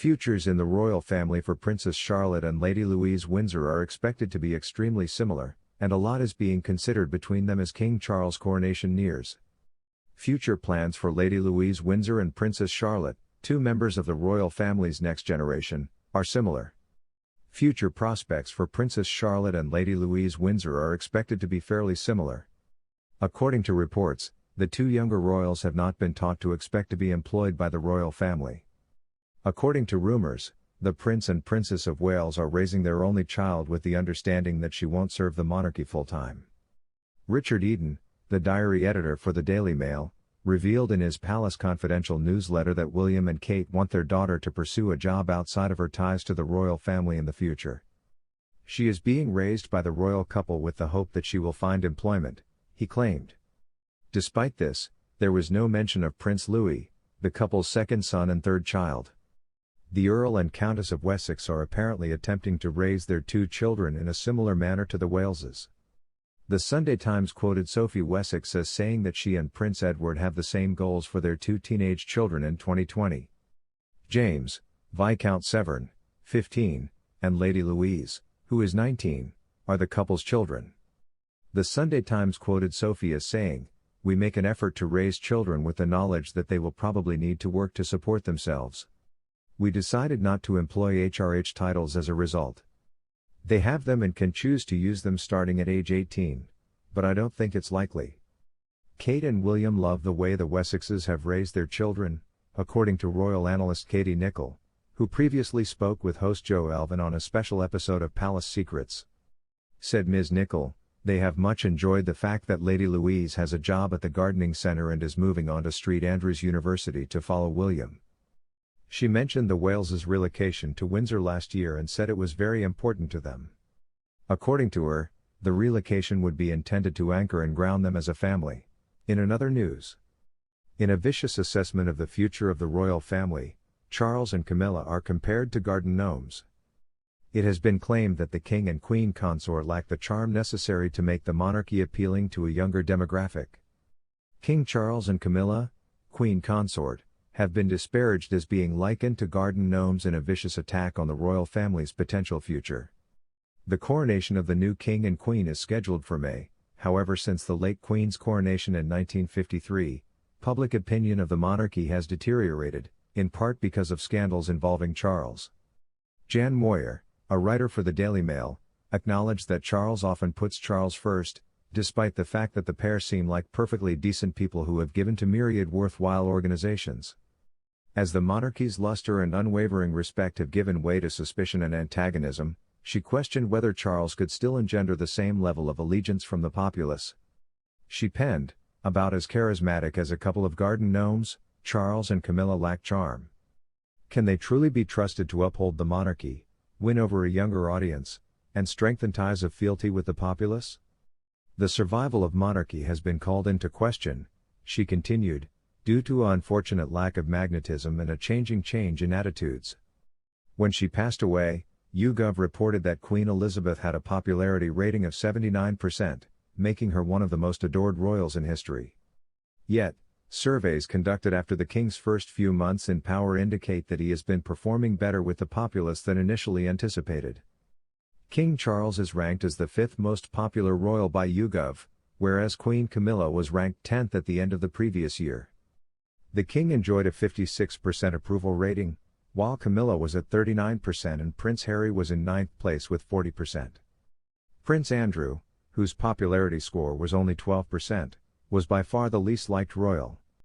Futures in the royal family for Princess Charlotte and Lady Louise Windsor are expected to be extremely similar, and a lot is being considered between them as King Charles' coronation nears. Future plans for Lady Louise Windsor and Princess Charlotte, two members of the royal family's next generation, are similar. Future prospects for Princess Charlotte and Lady Louise Windsor are expected to be fairly similar. According to reports, the two younger royals have not been taught to expect to be employed by the royal family. According to rumors, the Prince and Princess of Wales are raising their only child with the understanding that she won't serve the monarchy full-time. Richard Eden, the diary editor for the Daily Mail, revealed in his Palace Confidential newsletter that William and Kate want their daughter to pursue a job outside of her ties to the royal family in the future. She is being raised by the royal couple with the hope that she will find employment, he claimed. Despite this, there was no mention of Prince Louis, the couple's second son and third child. The Earl and Countess of Wessex are apparently attempting to raise their two children in a similar manner to the Waleses. The Sunday Times quoted Sophie Wessex as saying that she and Prince Edward have the same goals for their two teenage children in 2020. James, Viscount Severn, 15, and Lady Louise, who is 19, are the couple's children. The Sunday Times quoted Sophie as saying, "We make an effort to raise children with the knowledge that they will probably need to work to support themselves. We decided not to employ HRH titles as a result. They have them and can choose to use them starting at age 18, but I don't think it's likely." Kate and William love the way the Wessexes have raised their children, according to royal analyst Katie Nicholl, who previously spoke with host Jo Elvin on a special episode of Palace Secrets. Said Ms. Nicholl, "They have much enjoyed the fact that Lady Louise has a job at the gardening centre and is moving on to St Andrews University to follow William." She mentioned the Waleses' relocation to Windsor last year and said it was very important to them. According to her, the relocation would be intended to anchor and ground them as a family. In another news, in a vicious assessment of the future of the royal family, Charles and Camilla are compared to garden gnomes. It has been claimed that the king and queen consort lack the charm necessary to make the monarchy appealing to a younger demographic. King Charles and Camilla, queen consort, have been disparaged as being likened to garden gnomes in a vicious attack on the royal family's potential future. The coronation of the new king and queen is scheduled for May. However, since the late queen's coronation in 1953, public opinion of the monarchy has deteriorated, in part because of scandals involving Charles. Jan Moyer, a writer for the Daily Mail, acknowledged that Charles often puts Charles first, despite the fact that the pair seem like perfectly decent people who have given to myriad worthwhile organizations. As the monarchy's luster and unwavering respect have given way to suspicion and antagonism, she questioned whether Charles could still engender the same level of allegiance from the populace. She penned, "About as charismatic as a couple of garden gnomes, Charles and Camilla lack charm. Can they truly be trusted to uphold the monarchy, win over a younger audience, and strengthen ties of fealty with the populace? The survival of monarchy has been called into question," she continued, "due to an unfortunate lack of magnetism and a change in attitudes." When she passed away, YouGov reported that Queen Elizabeth had a popularity rating of 79%, making her one of the most adored royals in history. Yet, surveys conducted after the king's first few months in power indicate that he has been performing better with the populace than initially anticipated. King Charles is ranked as the fifth most popular royal by YouGov, whereas Queen Camilla was ranked 10th at the end of the previous year. The king enjoyed a 56% approval rating, while Camilla was at 39% and Prince Harry was in 9th place with 40%. Prince Andrew, whose popularity score was only 12%, was by far the least liked royal.